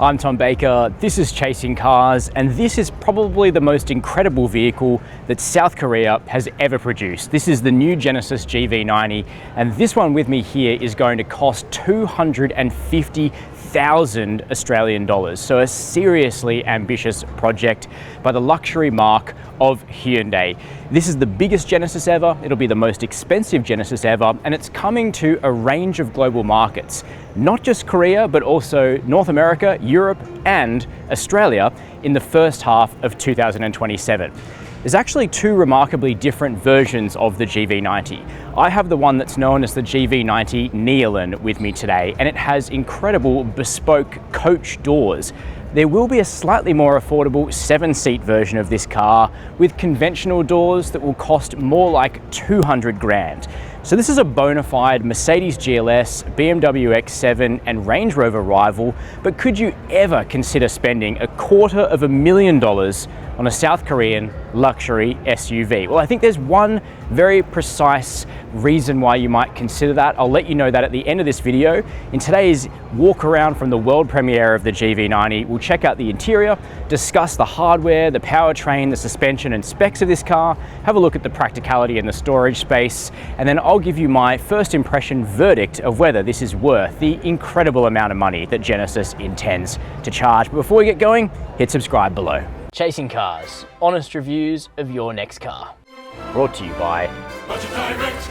I'm Tom Baker, this is Chasing Cars, and this is probably the most incredible vehicle that South Korea has ever produced. This is the new Genesis GV90, and this one with me here is going to cost 250,000 Australian dollars. So a seriously ambitious project by the luxury marque of Hyundai. This is the biggest Genesis ever, it'll be the most expensive Genesis ever, and it's coming to a range of global markets. Not just Korea, but also North America, Europe, and Australia in the first half of 2027. There's actually two remarkably different versions of the GV90. I have the one that's known as the GV90 Neolun with me today, and it has incredible bespoke coach doors. There will be a slightly more affordable 7-seat version of this car with conventional doors that will cost more like 200 grand. So this is a bona fide Mercedes GLS, BMW X7 and Range Rover rival, but could you ever consider spending $250,000 on a South Korean luxury SUV? Well, I think there's one very precise reason why you might consider that. I'll let you know that at the end of this video. In today's walk around from the world premiere of the GV90, we'll check out the interior, discuss the hardware, the powertrain, the suspension and specs of this car, have a look at the practicality and the storage space, and then I'll give you my first impression verdict of whether this is worth the incredible amount of money that Genesis intends to charge. But before we get going, hit subscribe below. Chasing Cars, honest reviews of your next car. Brought to you by Budget Direct.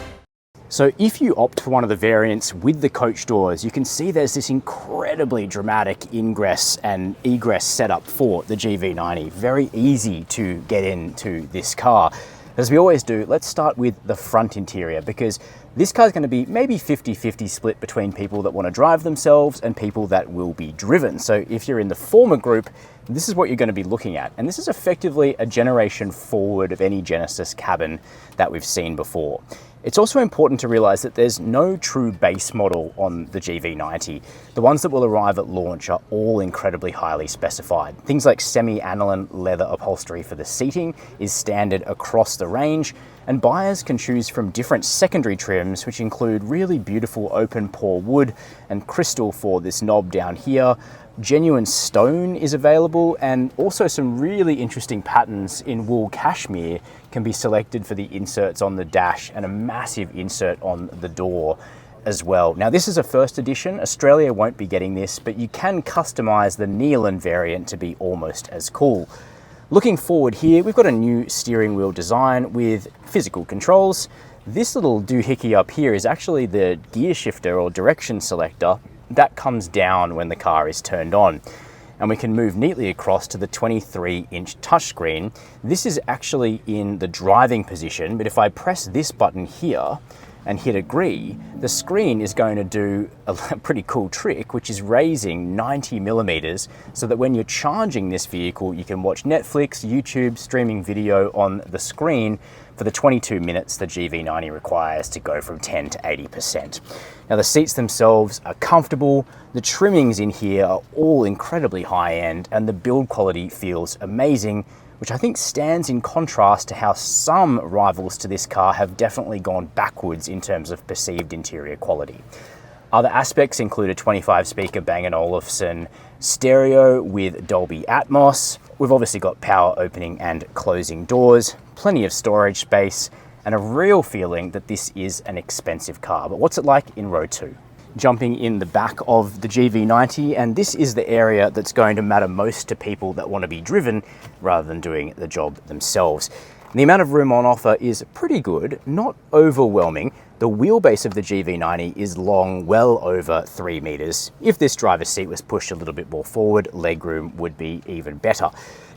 So if you opt for one of the variants with the coach doors, you can see there's this incredibly dramatic ingress and egress setup for the GV90. Very easy to get into this car. As we always do, let's start with the front interior, because this car is going to be maybe 50-50 split between people that want to drive themselves and people that will be driven. So if you're in the former group, this is what you're going to be looking at. And this is effectively a generation forward of any Genesis cabin that we've seen before. It's also important to realize that there's no true base model on the GV90. The ones that will arrive at launch are all incredibly highly specified. Things like semi-aniline leather upholstery for the seating is standard across the range, and buyers can choose from different secondary trims, which include really beautiful open pore wood and crystal for this knob down here. Genuine stone is available, and also some really interesting patterns in wool cashmere can be selected for the inserts on the dash, and a massive insert on the door as well. Now this is a first edition, Australia won't be getting this, but you can customize the Neolun variant to be almost as cool. Looking forward here, we've got a new steering wheel design with physical controls. This little doohickey up here is actually the gear shifter or direction selector. That comes down when the car is turned on, and we can move neatly across to the 23-inch touchscreen. This is actually in the driving position, but if I press this button here and hit agree, the screen is going to do a pretty cool trick, which is raising 90 millimeters so that when you're charging this vehicle, you can watch Netflix, YouTube, streaming video on the screen for the 22 minutes the GV90 requires to go from 10 to 80%. Now the seats themselves are comfortable, the trimmings in here are all incredibly high end, and the build quality feels amazing, which I think stands in contrast to how some rivals to this car have definitely gone backwards in terms of perceived interior quality. Other aspects include a 25-speaker Bang Olufsen stereo with Dolby Atmos. We've obviously got power opening and closing doors, plenty of storage space, and a real feeling that this is an expensive car. But what's it like in row 2? Jumping in the back of the GV90, and this is the area that's going to matter most to people that want to be driven rather than doing the job themselves. The amount of room on offer is pretty good, not overwhelming. The wheelbase of the GV90 is long, well over 3 meters. If this driver's seat was pushed a little bit more forward, legroom would be even better.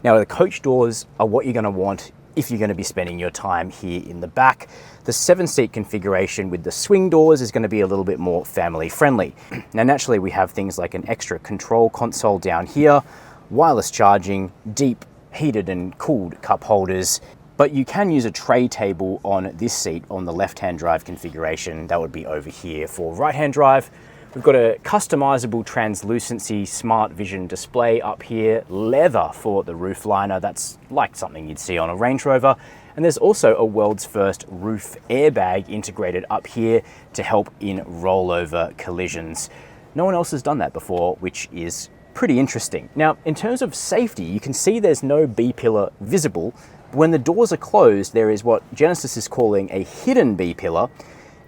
Now, the coach doors are what you're going to want if you're going to be spending your time here in the back. The 7-seat configuration with the swing doors is going to be a little bit more family friendly. Now, naturally, we have things like an extra control console down here, wireless charging, deep heated and cooled cup holders, but you can use a tray table on this seat on the left-hand drive configuration. That would be over here for right-hand drive. We've got a customizable translucency smart vision display up here, leather for the roof liner. That's like something you'd see on a Range Rover. And there's also a world's first roof airbag integrated up here to help in rollover collisions. No one else has done that before, which is pretty interesting. Now, in terms of safety, you can see there's no B-pillar visible. When the doors are closed, there is what Genesis is calling a hidden B-pillar,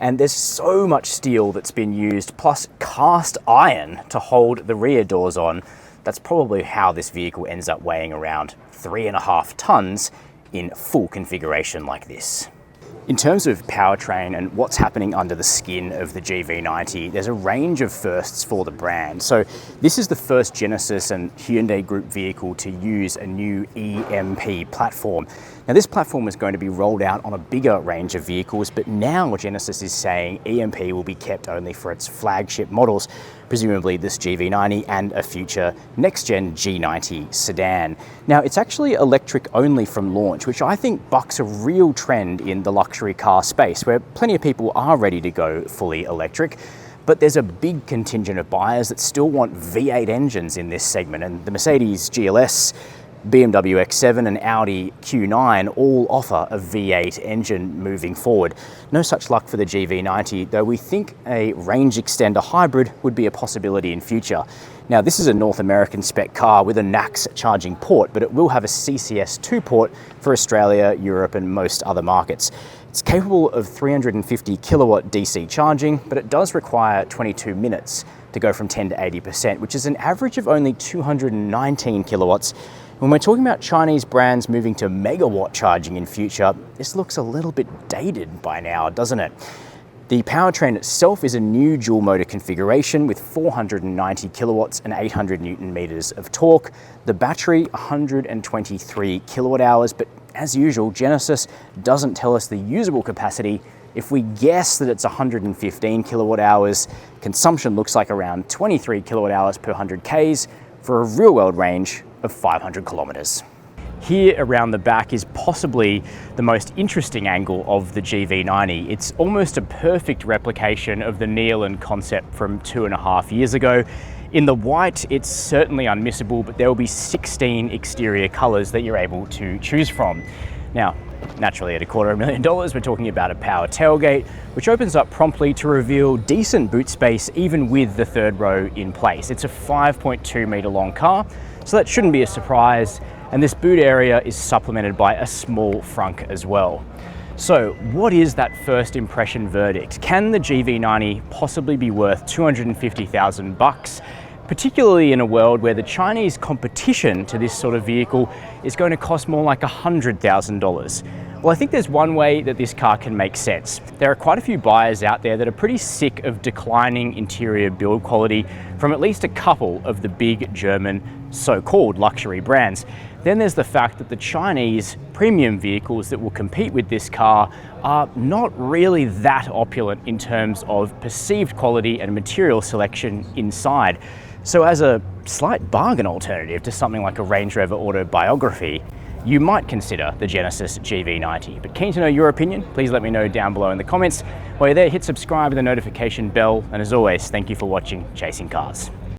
and there's so much steel that's been used, plus cast iron to hold the rear doors on. That's probably how this vehicle ends up weighing around 3.5 tons in full configuration like this. In terms of powertrain and what's happening under the skin of the GV90, there's a range of firsts for the brand. So this is the first Genesis and Hyundai Group vehicle to use a new EMP platform. Now this platform is going to be rolled out on a bigger range of vehicles, but now Genesis is saying EMP will be kept only for its flagship models, presumably this GV90 and a future next-gen G90 sedan. Now it's actually electric only from launch, which I think bucks a real trend in the luxury car space, where plenty of people are ready to go fully electric. But there's a big contingent of buyers that still want V8 engines in this segment, and the Mercedes GLS, BMW X7 and Audi Q9 all offer a V8 engine moving forward. No such luck for the GV90, though we think a range extender hybrid would be a possibility in future. Now this is a North American spec car with a NACS charging port, but it will have a CCS 2 port for Australia, Europe and most other markets. It's capable of 350 kilowatt DC charging, but it does require 22 minutes to go from 10 to 80%, which is an average of only 219 kilowatts. When we're talking about Chinese brands moving to megawatt charging in future, this looks a little bit dated by now, doesn't it? The powertrain itself is a new dual motor configuration with 490 kilowatts and 800 Newton meters of torque. The battery, 123 kilowatt hours, but as usual, Genesis doesn't tell us the usable capacity. If we guess that it's 115 kilowatt hours, consumption looks like around 23 kilowatt hours per 100 Ks for a real-world range of 500 kilometers. Here around the back is possibly the most interesting angle of the GV90. It's almost a perfect replication of the Neolun concept from 2.5 years ago. In the white, it's certainly unmissable, but there will be 16 exterior colors that you're able to choose from. Now, naturally at $250,000, we're talking about a power tailgate, which opens up promptly to reveal decent boot space even with the third row in place. It's a 5.2 meter long car, so that shouldn't be a surprise. And this boot area is supplemented by a small frunk as well. So what is that first impression verdict? Can the GV90 possibly be worth $250,000? Particularly in a world where the Chinese competition to this sort of vehicle is going to cost more like $100,000. Well, I think there's one way that this car can make sense. There are quite a few buyers out there that are pretty sick of declining interior build quality from at least a couple of the big German so-called luxury brands. Then there's the fact that the Chinese premium vehicles that will compete with this car are not really that opulent in terms of perceived quality and material selection inside. So as a slight bargain alternative to something like a Range Rover autobiography, you might consider the Genesis GV90. But keen to know your opinion? Please let me know down below in the comments. While you're there, hit subscribe and the notification bell. And as always, thank you for watching Chasing Cars.